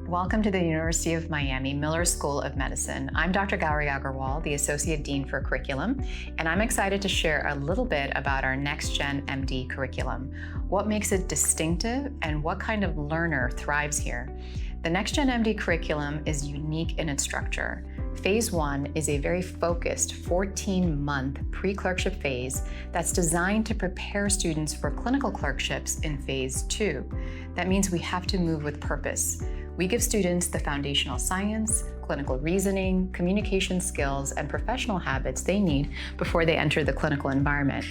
Welcome to the University of Miami Miller School of Medicine. I'm Dr. Gauri Agarwal, the Associate Dean for Curriculum, and I'm excited to share a little bit about our NextGenMD curriculum, what makes it distinctive, and what kind of learner thrives here. The NextGenMD curriculum is unique in its structure. Phase 1 is a very focused 14-month pre-clerkship phase that's designed to prepare students for clinical clerkships in Phase 2. That means we have to move with purpose. We give students the foundational science, clinical reasoning, communication skills, and professional habits they need before they enter the clinical environment.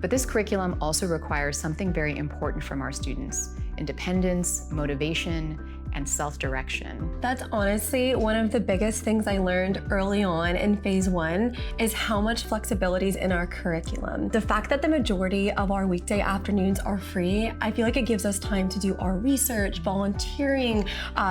But this curriculum also requires something very important from our students: independence, motivation, and self-direction. That's honestly one of the biggest things I learned early on in Phase 1 is how much flexibility is in our curriculum. The fact that the majority of our weekday afternoons are free, I feel like it gives us time to do our research, volunteering.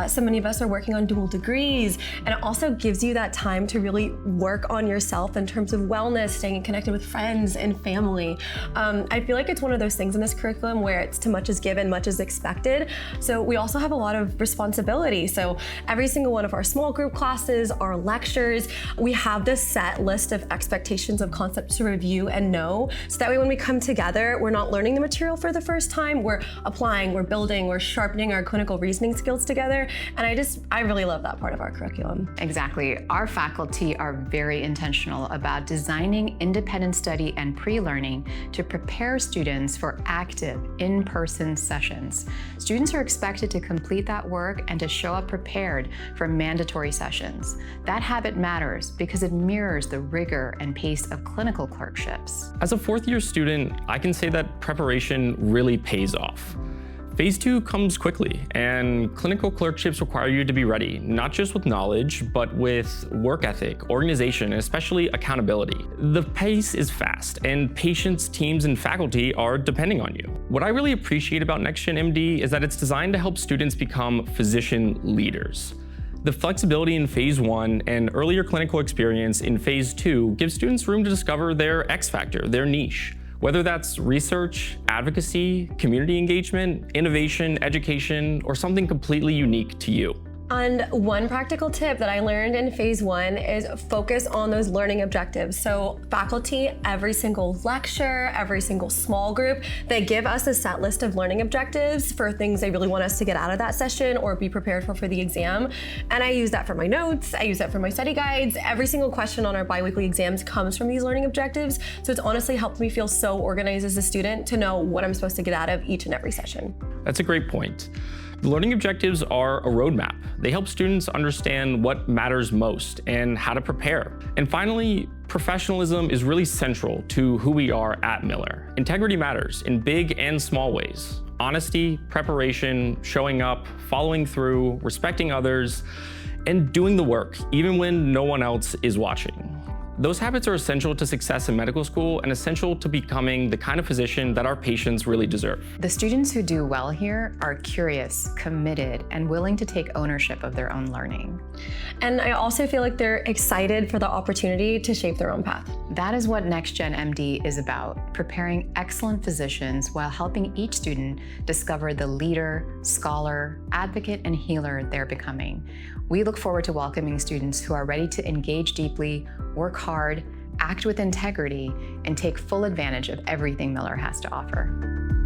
So many of us are working on dual degrees, and it also gives you that time to really work on yourself in terms of wellness, staying connected with friends and family. I feel like it's one of those things in this curriculum where it's too much is given, much is expected. So we also have a lot of responsibility. So every single one of our small group classes, our lectures, we have this set list of expectations of concepts to review and know. So that way when we come together, we're not learning the material for the first time, we're applying, we're building, we're sharpening our clinical reasoning skills together. And I really love that part of our curriculum. Exactly. Our faculty are very intentional about designing independent study and pre-learning to prepare students for active in-person sessions. Students are expected to complete that work and to show up prepared for mandatory sessions. That habit matters because it mirrors the rigor and pace of clinical clerkships. As a fourth-year student, I can say that preparation really pays off. Phase 2 comes quickly, and clinical clerkships require you to be ready, not just with knowledge, but with work ethic, organization, and especially accountability. The pace is fast, and patients, teams, and faculty are depending on you. What I really appreciate about NextGenMD is that it's designed to help students become physician leaders. The flexibility in Phase 1 and earlier clinical experience in Phase 2 gives students room to discover their X factor, their niche. Whether that's research, advocacy, community engagement, innovation, education, or something completely unique to you. And one practical tip that I learned in Phase 1 is focus on those learning objectives. So faculty, every single lecture, every single small group, they give us a set list of learning objectives for things they really want us to get out of that session or be prepared for the exam. And I use that for my notes, I use that for my study guides. Every single question on our biweekly exams comes from these learning objectives. So it's honestly helped me feel so organized as a student to know what I'm supposed to get out of each and every session. That's a great point. The learning objectives are a roadmap. They help students understand what matters most and how to prepare. And finally, professionalism is really central to who we are at Miller. Integrity matters in big and small ways. Honesty, preparation, showing up, following through, respecting others, and doing the work, even when no one else is watching. Those habits are essential to success in medical school and essential to becoming the kind of physician that our patients really deserve. The students who do well here are curious, committed, and willing to take ownership of their own learning. And I also feel like they're excited for the opportunity to shape their own path. That is what NextGenMD is about, preparing excellent physicians while helping each student discover the leader, scholar, advocate, and healer they're becoming. We look forward to welcoming students who are ready to engage deeply, work hard, act with integrity, and take full advantage of everything Miller has to offer.